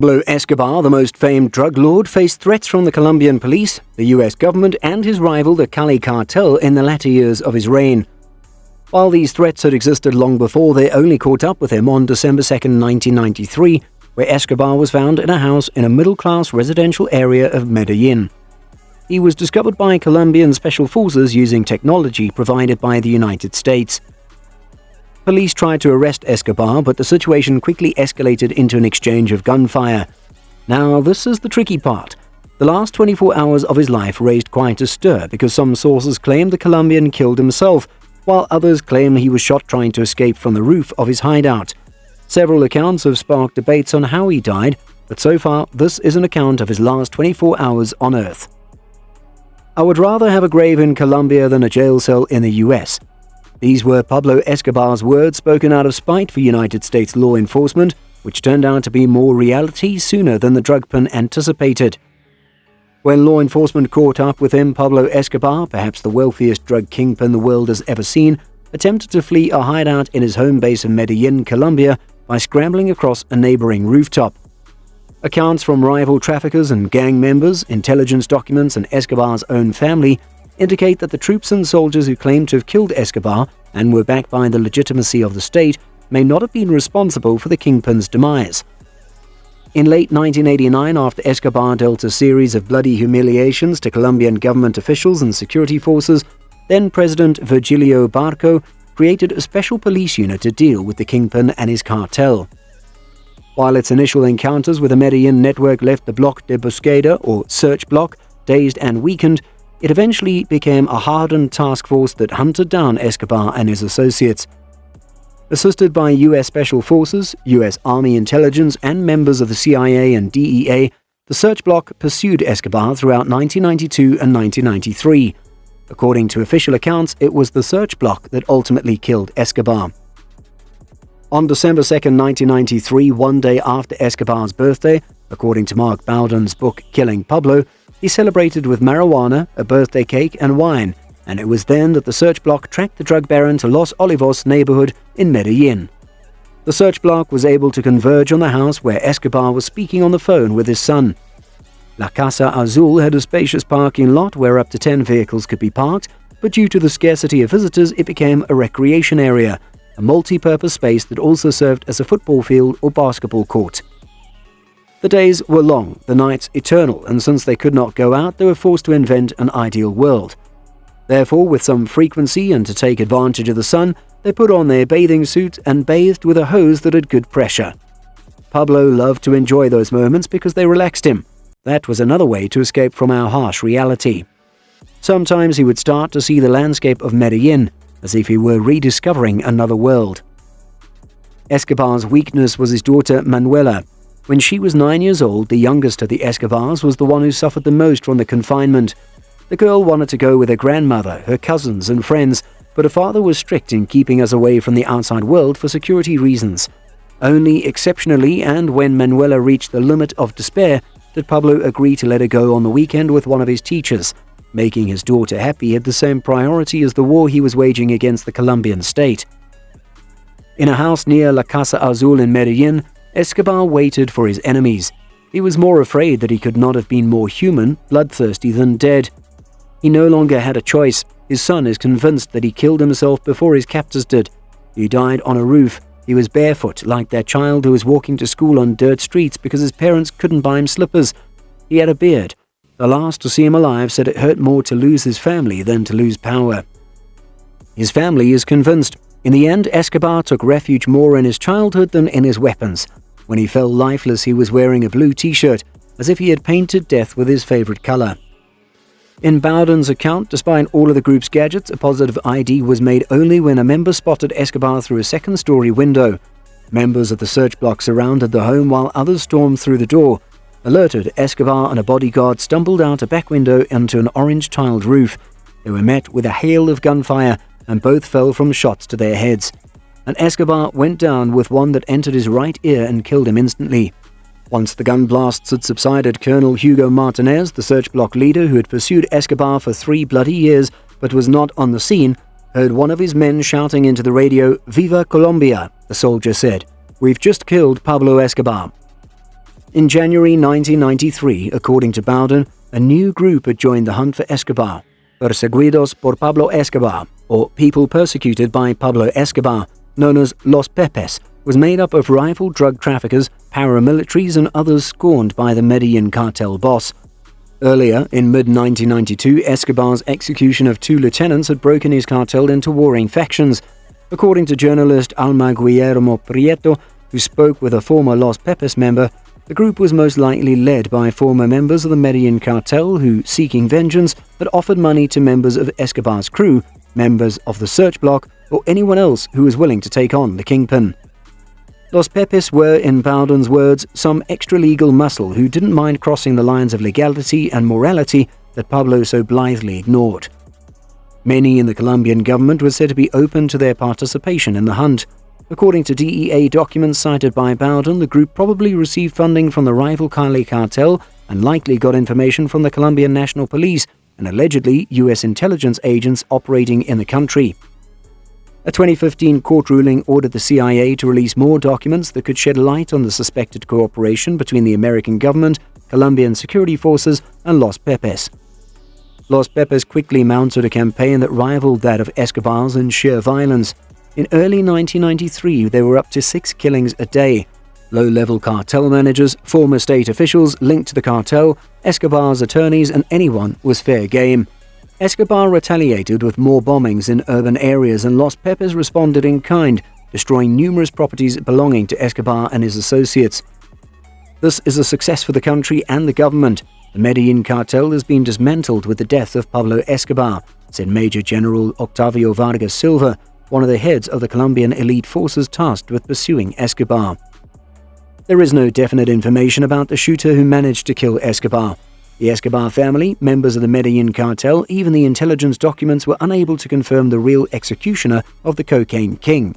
Pablo Escobar, the most famed drug lord, faced threats from the Colombian police, the US government, and his rival, the Cali cartel, in the latter years of his reign. While these threats had existed long before, they only caught up with him on December 2, 1993, where Escobar was found in a house in a middle-class residential area of Medellin. He was discovered by Colombian special forces using technology provided by the United States. Police tried to arrest Escobar, but the situation quickly escalated into an exchange of gunfire. Now, this is the tricky part. The last 24 hours of his life raised quite a stir because some sources claim the Colombian killed himself, while others claim he was shot trying to escape from the roof of his hideout. Several accounts have sparked debates on how he died, but so far this is an account of his last 24 hours on Earth. I would rather have a grave in Colombia than a jail cell in the US. These were Pablo Escobar's words spoken out of spite for United States law enforcement, which turned out to be more reality sooner than the drug pin anticipated. When law enforcement caught up with him, Pablo Escobar, perhaps the wealthiest drug kingpin the world has ever seen, attempted to flee a hideout in his home base in Medellin, Colombia, by scrambling across a neighboring rooftop. Accounts from rival traffickers and gang members, intelligence documents, and Escobar's own family indicate that the troops and soldiers who claimed to have killed Escobar and were backed by the legitimacy of the state may not have been responsible for the kingpin's demise. In late 1989, after Escobar dealt a series of bloody humiliations to Colombian government officials and security forces, then-President Virgilio Barco created a special police unit to deal with the kingpin and his cartel. While its initial encounters with the Medellin network left the Bloc de Buscada, or search block, dazed and weakened, it eventually became a hardened task force that hunted down Escobar and his associates. Assisted by US Special Forces, US Army intelligence, and members of the CIA and DEA, the search block pursued Escobar throughout 1992 and 1993. According to official accounts, it was the search block that ultimately killed Escobar. On December 2, 1993, one day after Escobar's birthday, according to Mark Bowden's book Killing Pablo, he celebrated with marijuana, a birthday cake, and wine, and it was then that the search block tracked the drug baron to Los Olivos neighborhood in Medellin. The search block was able to converge on the house where Escobar was speaking on the phone with his son. La Casa Azul had a spacious parking lot where up to 10 vehicles could be parked, but due to the scarcity of visitors, it became a recreation area, a multi-purpose space that also served as a football field or basketball court. The days were long, the nights eternal, and since they could not go out, they were forced to invent an ideal world. Therefore, with some frequency and to take advantage of the sun, they put on their bathing suits and bathed with a hose that had good pressure. Pablo loved to enjoy those moments because they relaxed him. That was another way to escape from our harsh reality. Sometimes he would start to see the landscape of Medellin, as if he were rediscovering another world. Escobar's weakness was his daughter Manuela. When she was 9 years old, the youngest of the Escobars was the one who suffered the most from the confinement. The girl wanted to go with her grandmother, her cousins and friends, but her father was strict in keeping us away from the outside world for security reasons. Only exceptionally, and when Manuela reached the limit of despair, did Pablo agree to let her go on the weekend with one of his teachers. Making his daughter happy had the same priority as the war he was waging against the Colombian state. In a house near La Casa Azul in Medellin, Escobar waited for his enemies. He was more afraid that he could not have been more human, bloodthirsty than dead. He no longer had a choice. His son is convinced that he killed himself before his captors did. He died on a roof. He was barefoot, like that child who was walking to school on dirt streets because his parents couldn't buy him slippers. He had a beard. The last to see him alive said it hurt more to lose his family than to lose power. His family is convinced. In the end, Escobar took refuge more in his childhood than in his weapons. When he fell lifeless, he was wearing a blue t-shirt, as if he had painted death with his favorite color. In Bowden's account, despite all of the group's gadgets, a positive ID was made only when a member spotted Escobar through a second-story window. Members of the search block surrounded the home while others stormed through the door. Alerted, Escobar and a bodyguard stumbled out a back window into an orange-tiled roof. They were met with a hail of gunfire, and both fell from shots to their heads. And Escobar went down with one that entered his right ear and killed him instantly. Once the gun blasts had subsided, Colonel Hugo Martinez, the search block leader who had pursued Escobar for 3 bloody years but was not on the scene, heard one of his men shouting into the radio, "Viva Colombia," the soldier said. "We've just killed Pablo Escobar." In January 1993, according to Bowden, a new group had joined the hunt for Escobar, Perseguidos por Pablo Escobar, or People Persecuted by Pablo Escobar, known as Los Pepes, was made up of rival drug traffickers, paramilitaries and others scorned by the Medellin cartel boss. Earlier, in mid-1992, Escobar's execution of 2 lieutenants had broken his cartel into warring factions. According to journalist Alma Guillermo Prieto, who spoke with a former Los Pepes member, the group was most likely led by former members of the Medellin cartel who, seeking vengeance, had offered money to members of Escobar's crew, members of the search block, or anyone else who was willing to take on the kingpin. Los Pepes were, in Bowden's words, some extra-legal muscle who didn't mind crossing the lines of legality and morality that Pablo so blithely ignored. Many in the Colombian government were said to be open to their participation in the hunt. According to DEA documents cited by Bowden, the group probably received funding from the rival Cali cartel and likely got information from the Colombian National Police and allegedly U.S. intelligence agents operating in the country. A 2015 court ruling ordered the CIA to release more documents that could shed light on the suspected cooperation between the American government, Colombian security forces, and Los Pepes. Los Pepes quickly mounted a campaign that rivaled that of Escobar's in sheer violence. In early 1993, there were up to 6 killings a day. Low-level cartel managers, former state officials linked to the cartel, Escobar's attorneys, and anyone was fair game. Escobar retaliated with more bombings in urban areas, and Los Pepes responded in kind, destroying numerous properties belonging to Escobar and his associates. This is a success for the country and the government. The Medellin cartel has been dismantled with the death of Pablo Escobar, said Major General Octavio Vargas Silva, one of the heads of the Colombian elite forces tasked with pursuing Escobar. There is no definite information about the shooter who managed to kill Escobar. The Escobar family, members of the Medellin cartel, even the intelligence documents were unable to confirm the real executioner of the cocaine king.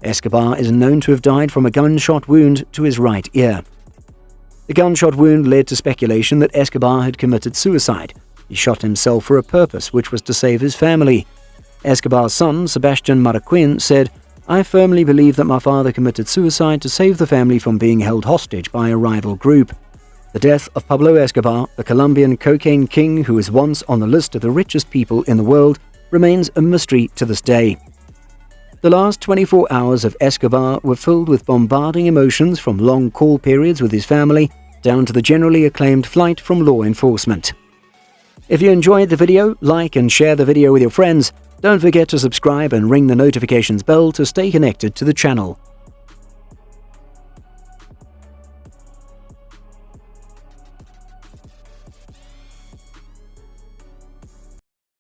Escobar is known to have died from a gunshot wound to his right ear. The gunshot wound led to speculation that Escobar had committed suicide. He shot himself for a purpose, which was to save his family. Escobar's son, Sebastian Marroquin, said, "I firmly believe that my father committed suicide to save the family from being held hostage by a rival group." The death of Pablo Escobar, the Colombian cocaine king who was once on the list of the richest people in the world, remains a mystery to this day. The last 24 hours of Escobar were filled with bombarding emotions, from long call periods with his family down to the generally acclaimed flight from law enforcement. If you enjoyed the video, like and share the video with your friends. Don't forget to subscribe and ring the notifications bell to stay connected to the channel.